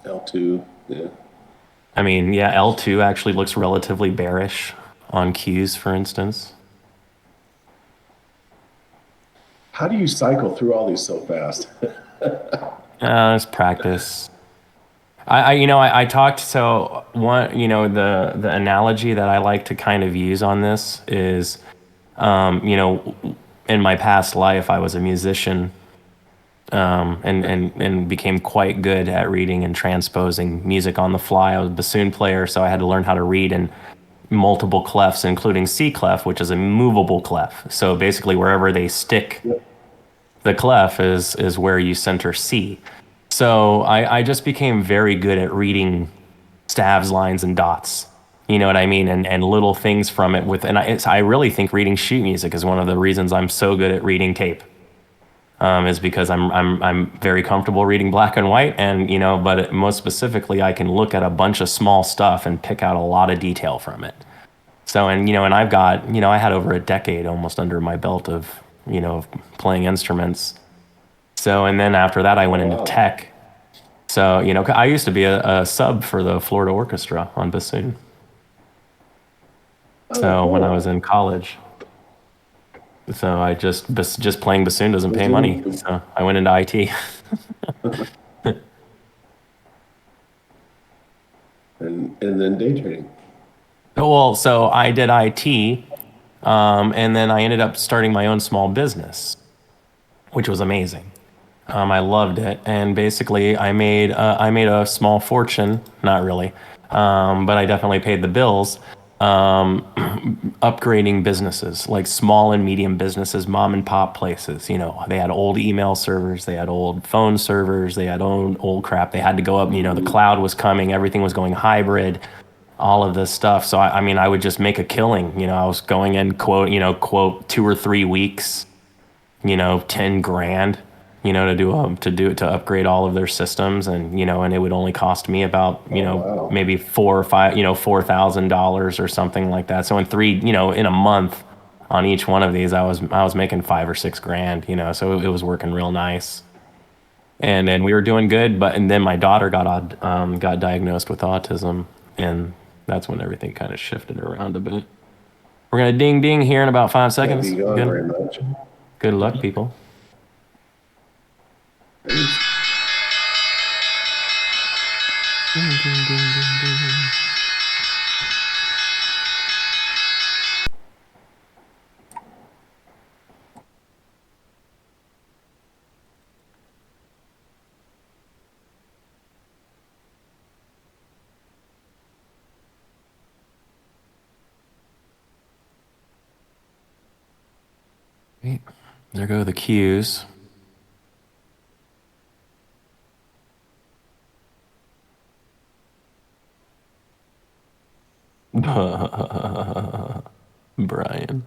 L2. Yeah. I mean, yeah, L2 actually looks relatively bearish on Qs, for instance. How do you cycle through all these so fast? It's practice. I talked, so one, the analogy that I like to kind of use on this is, in my past life, I was a musician, and became quite good at reading and transposing music on the fly. I was a bassoon player, so I had to learn how to read in multiple clefs, including C clef, which is a movable clef. So basically, wherever they stick Yep. the clef is where you center C. So I just became very good at reading stabs, lines, and dots. You know what I mean? And little things from it with, and I really think reading sheet music is one of the reasons I'm so good at reading tape. Is because I'm very comfortable reading black and white, and but most specifically, I can look at a bunch of small stuff and pick out a lot of detail from it. So, and I've got, I had over a decade almost under my belt of, of playing instruments. So, and then after that, I Oh, went into wow. tech. So, I used to be a sub for the Florida Orchestra on bassoon. Oh, So when I was cool. in college, so just playing bassoon doesn't pay money. Bassoon. So I went into IT. And then day trading. Well, so I did IT, and then I ended up starting my own small business, which was amazing. I loved it, and basically, I made a small fortune. Not really, but I definitely paid the bills. Upgrading businesses like small and medium businesses, mom and pop places. They had old email servers, they had old phone servers, they had old crap. They had to go up. The Mhm. cloud was coming, everything was going hybrid, all of this stuff. So I mean, I would just make a killing. I was going in quote 2 or 3 weeks, 10 grand, to upgrade all of their systems, and it would only cost me about, Oh, wow. maybe four or five, $4,000 or something like that. So in a month on each one of these, I was making 5 or 6 grand, so it was working real nice. And we were doing good, and then my daughter got diagnosed with autism, and that's when everything kind of shifted around a bit. We're gonna ding ding here in about five Can't seconds. be gone Good, very much. good luck, people. Thanks. Ding ding ding ding ding. Right. There go the cues. Brian.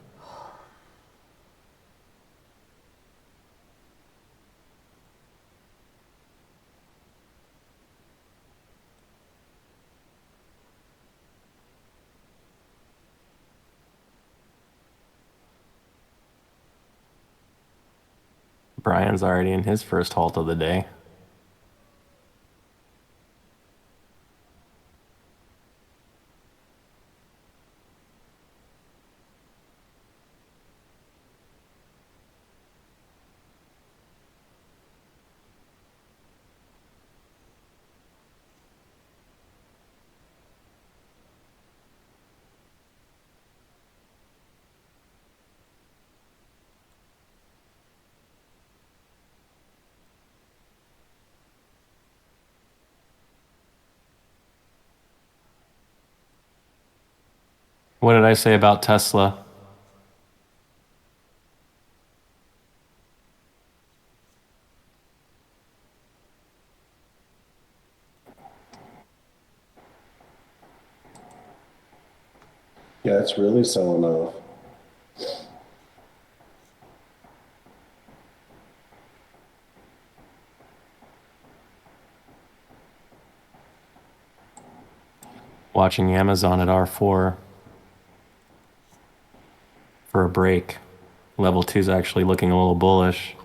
Brian's already in his first halt of the day. What did I say about Tesla? Yeah, it's really selling off. Watching Amazon at R4 for a break. Level 2 is actually looking a little bullish.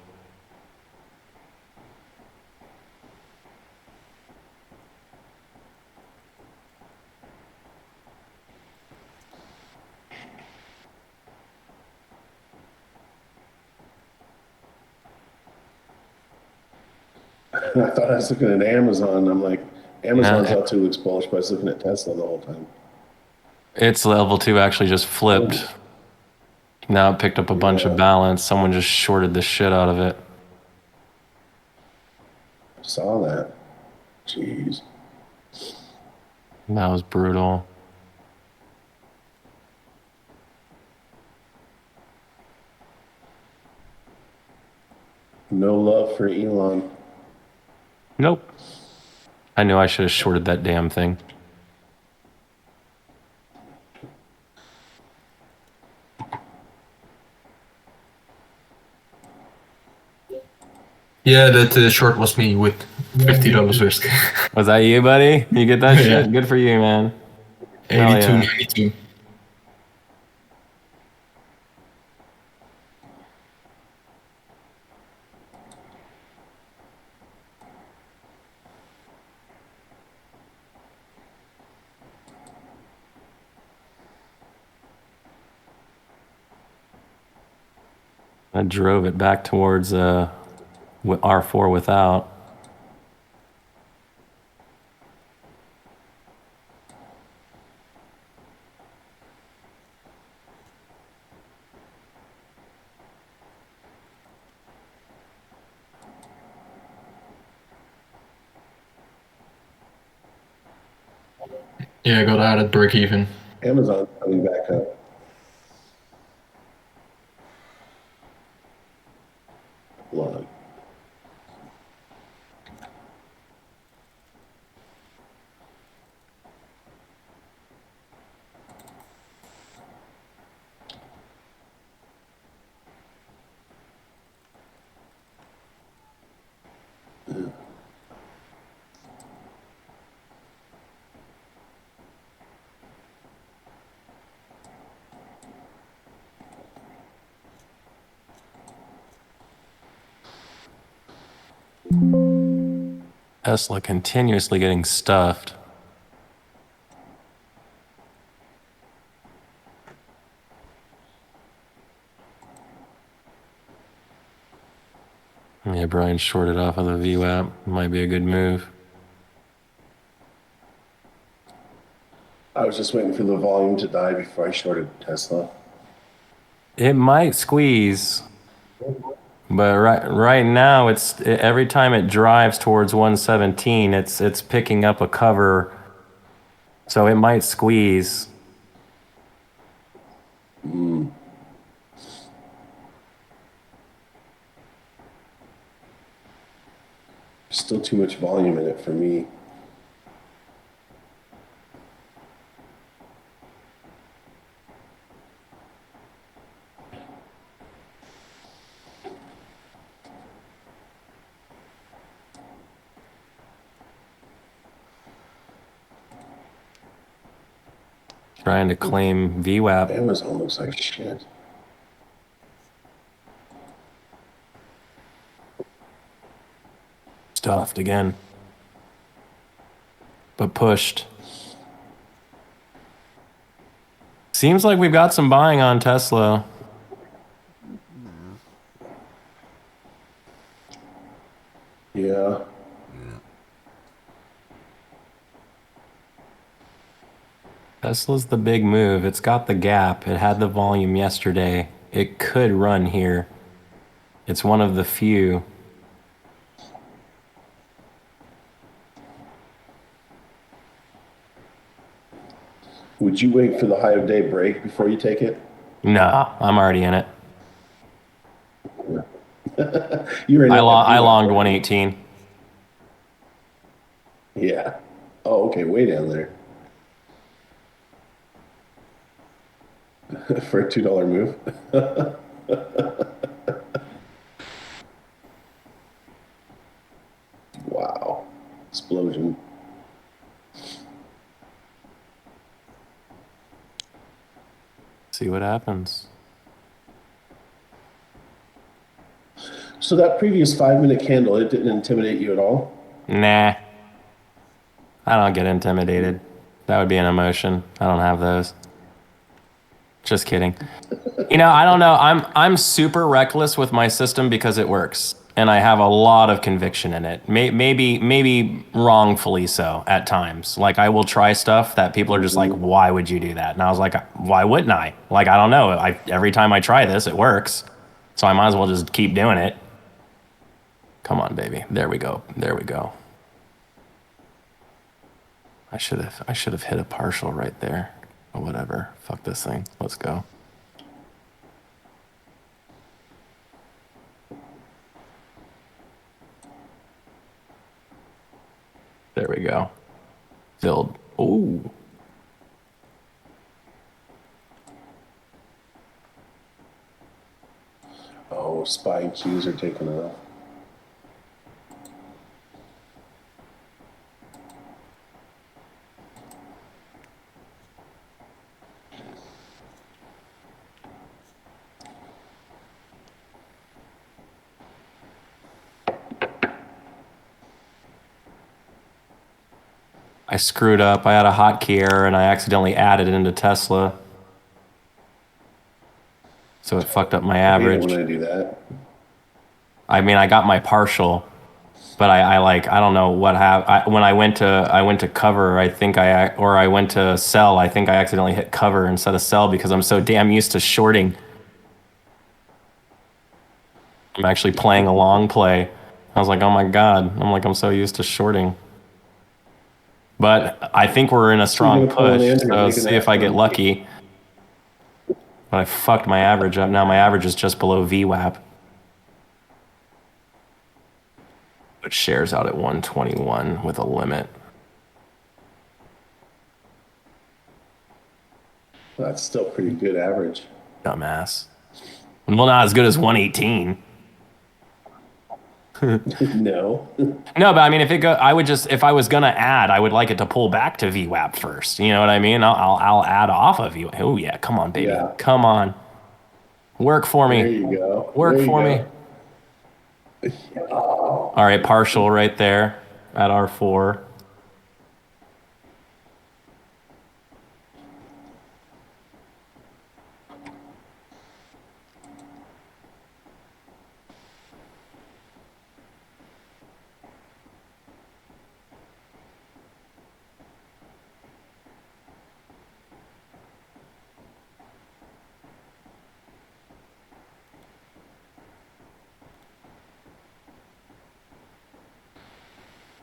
And I thought I was looking at Amazon. I'm like, Amazon's No, out too looks bullish, but I was looking at Tesla the whole time. its level two actually just flipped. Oh, Now it picked up a bunch of yeah, balance. Someone just shorted the shit out of it. saw that. Jeez. That was brutal. No love for Elon. Nope. I knew I should have shorted that damn thing. Yeah, that short was me with $50 risk. Was that you, buddy? You get that Yeah. shit? Good for you, man. Hell 82, yeah. 92. I drove it back towards R4 without. Yeah, I got out at break even. Amazon's coming back up. Hold on. Tesla continuously getting stuffed. Yeah, Brian shorted off of the VWAP. Might be a good move. I was just waiting for the volume to die before I shorted Tesla. It might squeeze, but right now every time it drives towards 117, it's picking up a cover, so it might squeeze. Still too much volume in it for me. Trying to claim VWAP. Amazon looks like shit. Stuffed again, but pushed. Seems like we've got some buying on Tesla. Yeah. Tesla's the big move. It's got the gap. It had the volume yesterday. It could run here. It's one of the few. Would you wait for the high of day break before you take it? No, I'm already in it. You're in it. I longed 118. Yeah. Oh, okay. Way down there. For a $2 move. Wow. Explosion. See what happens. So that previous 5-minute candle, it didn't intimidate you at all? Nah. I don't get intimidated. That would be an emotion. I don't have those. Just kidding. You know, I don't know. I'm super reckless with my system because it works. and I have a lot of conviction in it. Maybe wrongfully so at times. Like I will try stuff that people are just like, "Why would you do that?" And I was like, "Why wouldn't I?" Like I don't know. Every time I try this, it works, so I might as well just keep doing it. Come on, baby. There we go. There we go. I should have hit a partial right there. Or whatever. Fuck this thing. Let's go. There we go. Filled. Ooh. Oh, spy cues are taking off. I screwed up. I had a hotkey error and I accidentally added it into Tesla. So it fucked up my I hate it average. when I do that. I mean, I got my partial, but I don't know what happened. When I went to cover, I went to sell. I think I accidentally hit cover instead of sell because I'm so damn used to shorting. I'm actually playing a long play. I was like, oh my God. I'm so used to shorting. But I think we're in a strong gonna pull an push. Andrew, So making see that if I get fun. lucky. But I fucked my average up. Now my average is just below VWAP. But shares out at 121 with a limit. That's still pretty good average. Dumbass. Well, not as good as 118. No. No, but I mean, if I was gonna add, I would like it to pull back to VWAP first. You know what I mean? I'll add off of you. Oh yeah, come on, baby, Yeah. come on, work for There me, you go. work There you for me. go. All right, partial right there at R4.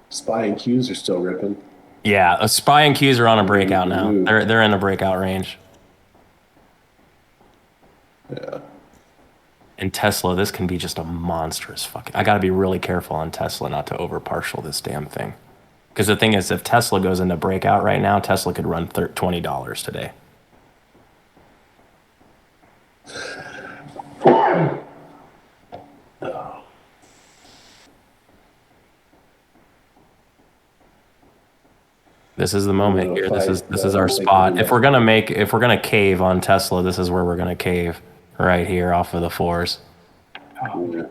Spy and cues are still ripping. Yeah, a SPY and Qs are on a breakout now. Ooh. They're in the breakout range. Yeah. And Tesla, this can be just a monstrous fucking. I got to be really careful on Tesla not to over partial this damn thing. Because the thing is, if Tesla goes into breakout right now, Tesla could run $20 today. This is the moment here. This is our spot. If we're gonna cave on Tesla, this is where we're gonna cave, right here off of the fours. Yeah.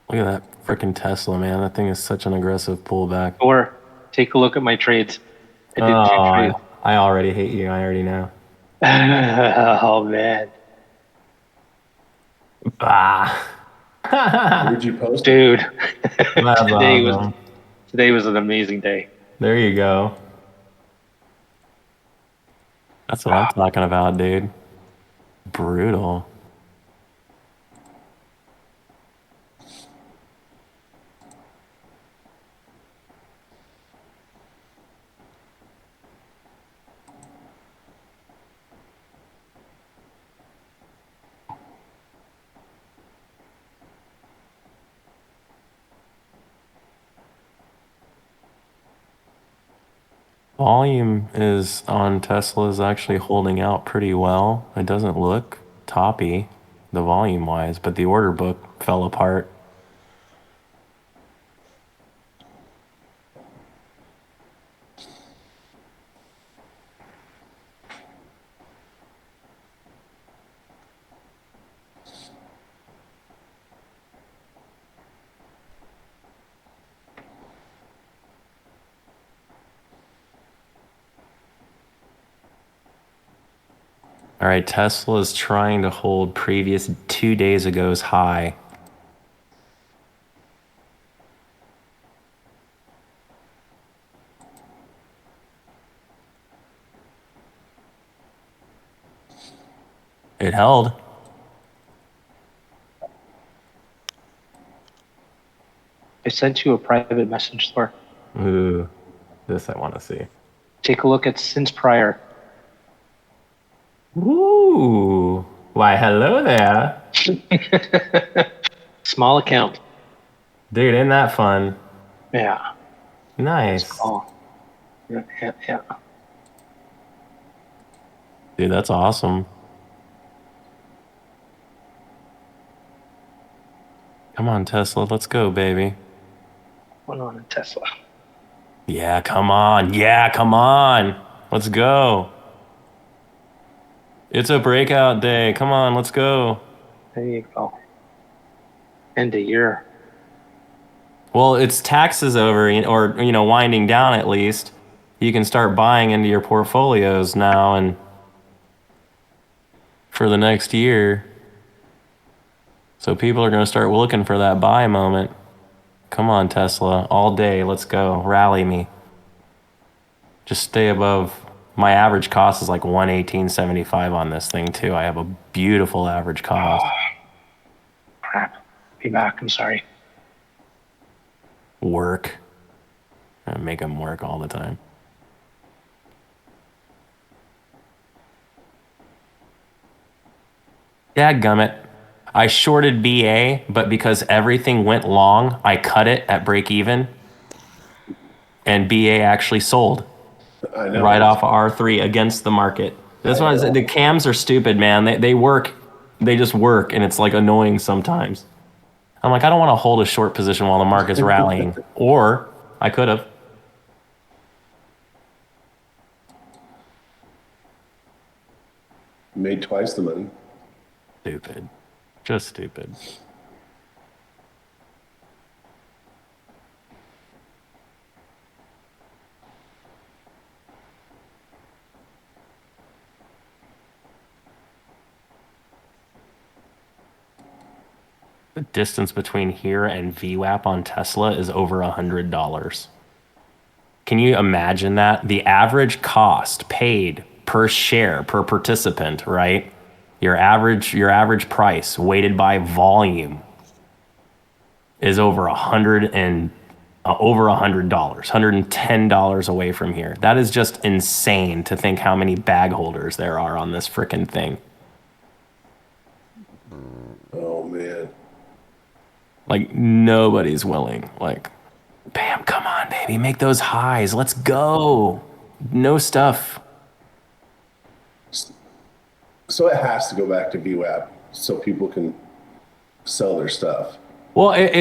Look at that freaking Tesla, man. That thing is such an aggressive pullback. Or take a look at my trades. I did two trades. I already hate you. I already know. Oh man, Ah. Where'd you post it? dude, That's today awesome. was an amazing day. There you go. That's what I'm talking about, dude. Brutal. Volume is on Tesla is actually holding out pretty well. It doesn't look toppy. the volume wise, but the order book fell apart. All right, Tesla is trying to hold previous 2 days ago's high. It held. I sent you a private message, Thor. Ooh, this I want to see. Take a look at since prior. Ooh, why hello there. Small account. Dude, isn't that fun? Yeah. Nice. Small. Yeah. Dude, that's awesome. Come on, Tesla, let's go, baby. Went on a Tesla. Yeah, come on. Yeah, come on. Let's go. It's a breakout day. Come on, let's go. There you go. End of year. Well, it's taxes over, or, winding down at least. You can start buying into your portfolios now and for the next year. So people are going to start looking for that buy moment. Come on, Tesla, all day. Let's go. Rally me. Just stay above. My average cost is like 118.75 on this thing too. I have a beautiful average cost. Crap. Be back. I'm sorry. Work. I make them work all the time. Dadgummit. I shorted BA, but because everything went long, I cut it at break even. And BA actually sold I know. right off of R3 against the market. That's why I said the cams are stupid, man. They work. They just work, and it's like annoying sometimes. I'm like, I don't want to hold a short position while the market's rallying. Or I could have. Made twice the money. Stupid. Just stupid. The distance between here and VWAP on Tesla is over $100. Can you imagine that? The average cost paid per share, per participant, right? Your average price weighted by volume is over $100, $110 away from here. That is just insane to think how many bag holders there are on this frickin' thing. Oh man. Like nobody's willing. Like, bam, come on, baby, make those highs. Let's go. No stuff. So it has to go back to VWAP so people can sell their stuff. Well, gonna be a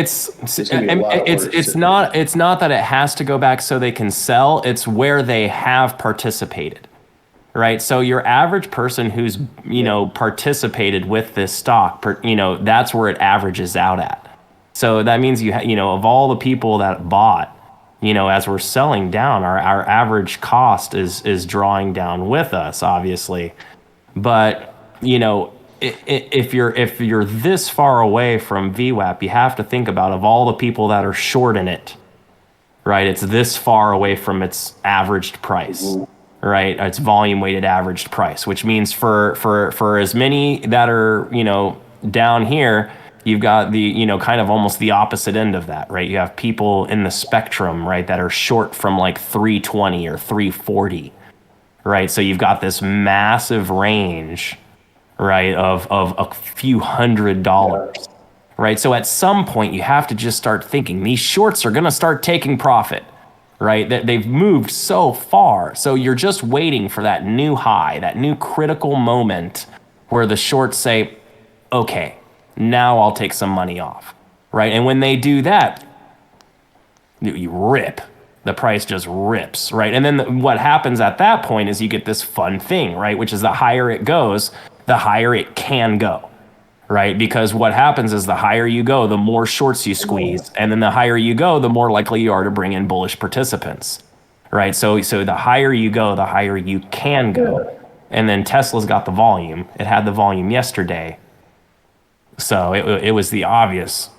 lot of orders it's sitting not that it has to go back so they can sell. It's where they have participated, right? So your average person who's participated with this stock, that's where it averages out at. So that means of all the people that bought, as we're selling down, our average cost is drawing down with us, obviously. But if you're this far away from VWAP, you have to think about of all the people that are short in it, right? It's this far away from its averaged price, right? It's volume weighted averaged price, which means for as many that are down here, you've got the kind of almost the opposite end of that, right? You have people in the spectrum, right, that are short from like 320 or 340, right? So you've got this massive range, right, of a few $100s, right? So at some point you have to just start thinking these shorts are going to start taking profit, right? That they've moved so far. So you're just waiting for that new high, that new critical moment where the shorts say, okay, now I'll take some money off, right? And when they do that, you rip. The price just rips, right? And then what happens at that point is you get this fun thing, right? Which is the higher it goes, the higher it can go, right? Because what happens is the higher you go, the more shorts you squeeze, and then the higher you go, the more likely you are to bring in bullish participants, right? So the higher you go, the higher you can go. And then Tesla's got the volume. It had the volume yesterday. So it was the obvious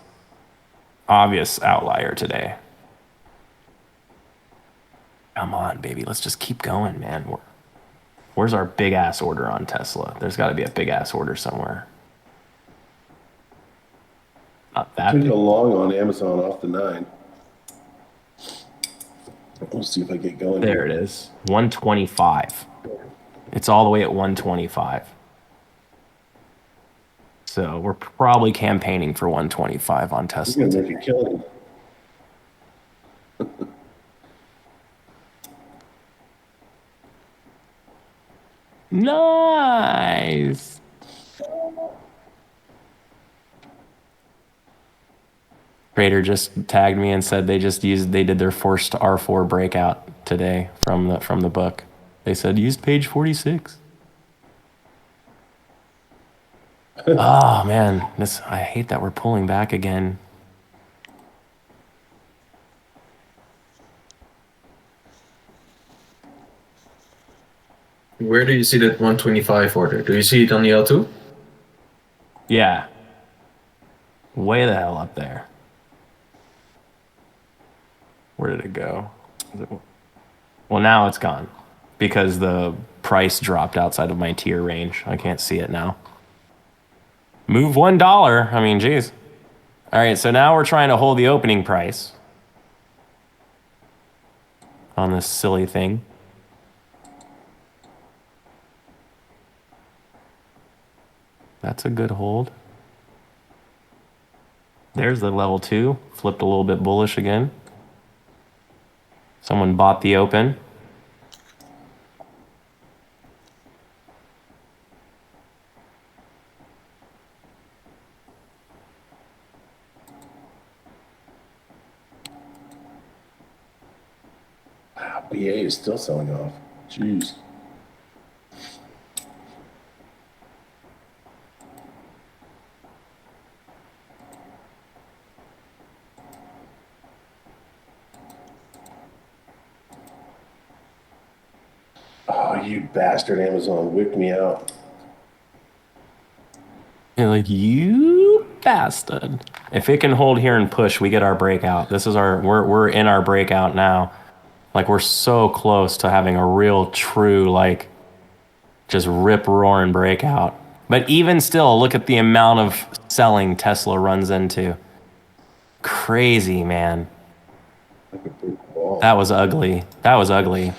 outlier today. Come on, baby. Let's just keep going, man. Where's our big ass order on Tesla? There's got to be a big ass order somewhere. Not that Took big. a long on Amazon off the 9. We'll see if I get going. There it is. 125. It's all the way at 125. So we're probably campaigning for 125 on You're Tesla. gonna make a killing. Nice. Trader just tagged me and said they did their forced R4 breakout today from the book. They said used page 46. Oh man, I hate that we're pulling back again. Where do you see that 125 order? Do you see it on the L2? Yeah. Way the hell up there. Where did it go? Well, now it's gone because the price dropped outside of my tier range. I can't see it now. Move $1. I mean, geez. All right, so now we're trying to hold the opening price on this silly thing. That's a good hold. There's the level 2. Flipped a little bit bullish again. Someone bought the open. BA is still selling off. Jeez. Oh, you bastard Amazon, whipped me out. You're like, you bastard. If it can hold here and push, we get our breakout. This is we're in our breakout now. Like, we're so close to having a real true, like, just rip roaring breakout. But even still, look at the amount of selling Tesla runs into. Crazy, man. Like a brick wall. That was ugly. That was ugly.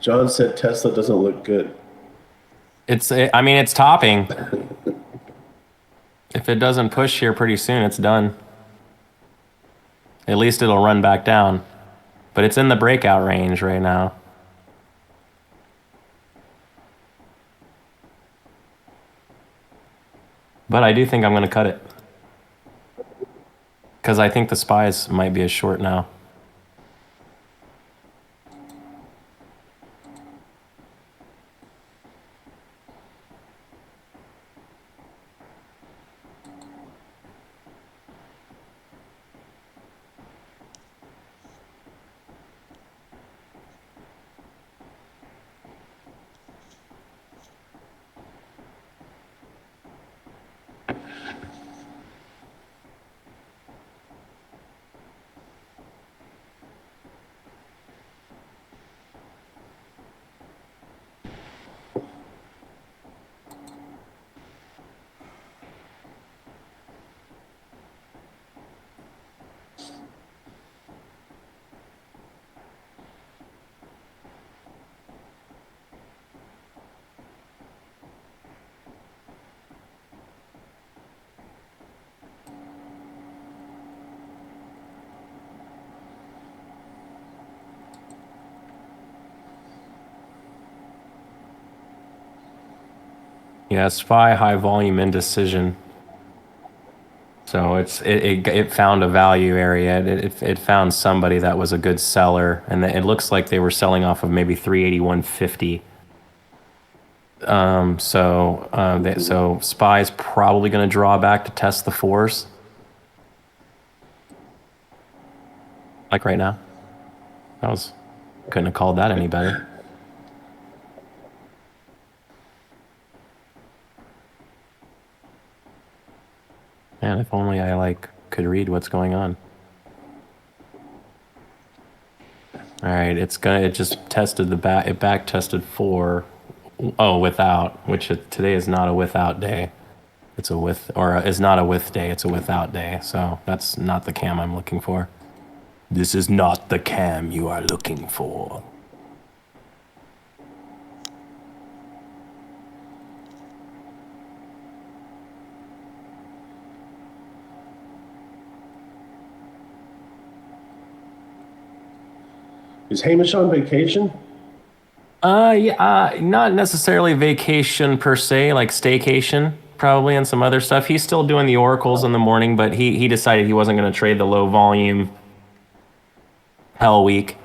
John said Tesla doesn't look good. I mean, it's topping. If it doesn't push here pretty soon, it's done. At least it'll run back down. But it's in the breakout range right now. But I do think I'm going to cut it. Because I think the spies might be a short now. Yeah, SPY high volume indecision. So it found a value area. It found somebody that was a good seller, and it looks like they were selling off of maybe 381.50. So SPY's probably going to draw back to test the fours, like right now. Couldn't have called that any better. Man, if only I could read what's going on. All right, it just tested it back tested 4. Oh, without, today is not a without day. It's a with, or is not a with day, it's a without day. So that's not the cam I'm looking for. This is not the cam you are looking for. Is Hamish on vacation? Yeah, not necessarily vacation per se, like staycation, probably, and some other stuff. He's still doing the oracles in the morning, but he decided he wasn't going to trade the low volume hell week.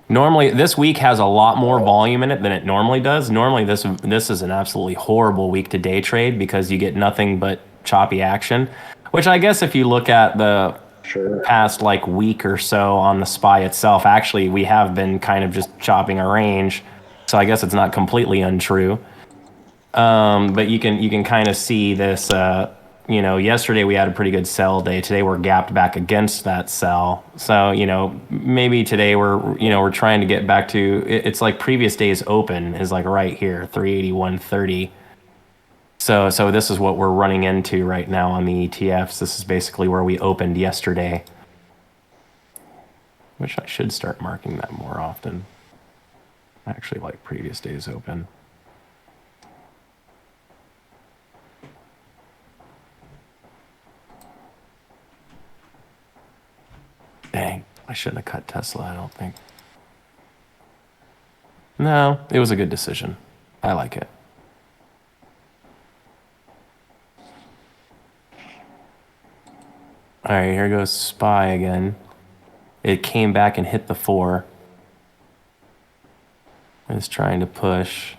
Normally, this week has a lot more volume in it than it normally does. Normally, this is an absolutely horrible week to day trade because you get nothing but choppy action, which I guess if you look at the Sure. past like week or so on the SPY itself, actually we have been kind of just chopping a range, so I guess it's not completely untrue. But you can kind of see this. Yesterday we had a pretty good sell day. Today we're gapped back against that sell. So maybe today we're trying to get back to it's like previous day's open is like right here, 381.30. So this is what we're running into right now on the ETFs. This is basically where we opened yesterday. Which I should start marking that more often. I actually like previous days open. Dang, I shouldn't have cut Tesla, I don't think. No, it was a good decision. I like it. All right, here goes SPY again. It came back and hit the 4. It's trying to push.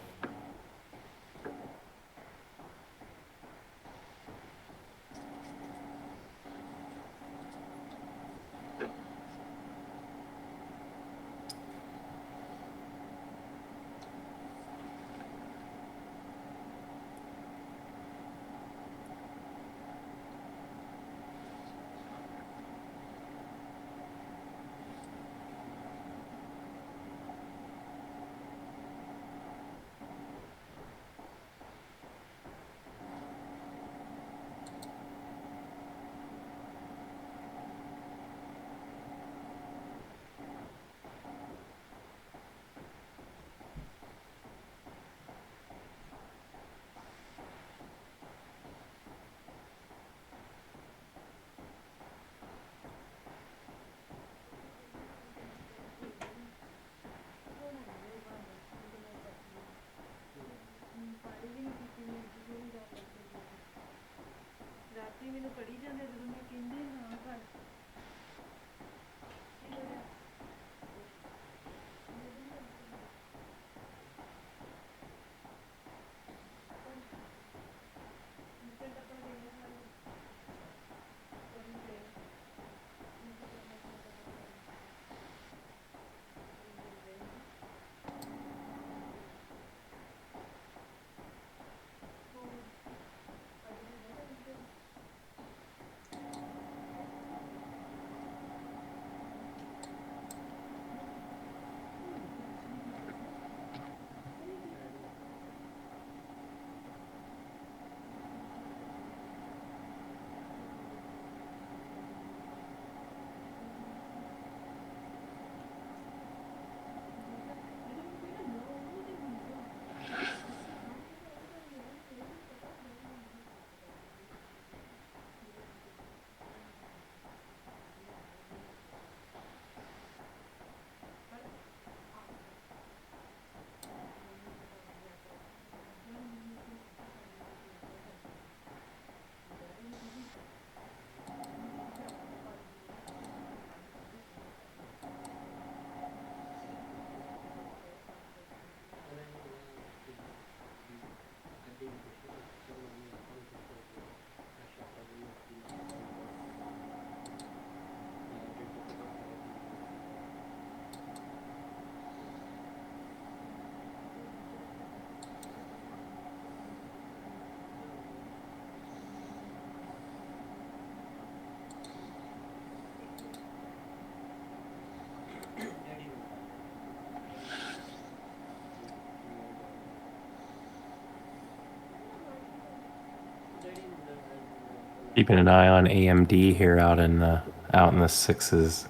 Keeping an eye on AMD here out in the sixes.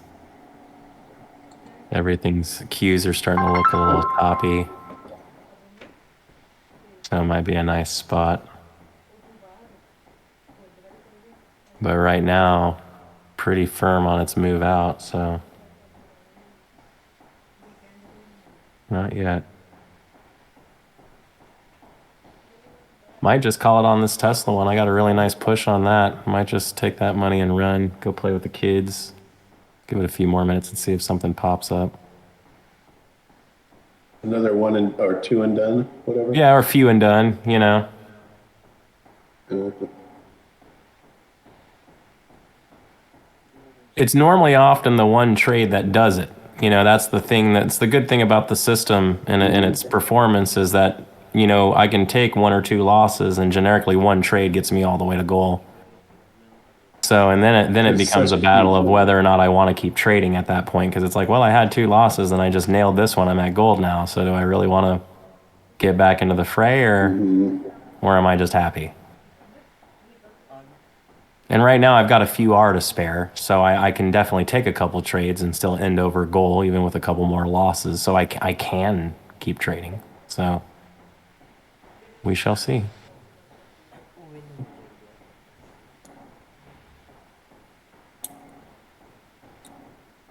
Everything's cues are starting to look a little toppy. So it might be a nice spot. But right now, pretty firm on its move out, so not yet. Might just call it on this Tesla one. I got a really nice push on that. Might just take that money and run, go play with the kids. Give it a few more minutes and see if something pops up. Another one or two and done, whatever. Yeah, or a few and done, you know. It's normally often the one trade that does it. You know, that's the thing. That's the good thing about the system and its performance is that, you know, I can take one or two losses and generically one trade gets me all the way to goal. So, and then it It's becomes a such a battle huge of one. whether or not I want to keep trading at that point because it's like, well, I had two losses and I just nailed this one. I'm at gold now. So do I really want to get back into the fray or am I just happy? And right now I've got a few R to spare, so I can definitely take a couple trades and still end over goal even with a couple more losses. So I can keep trading. So we shall see.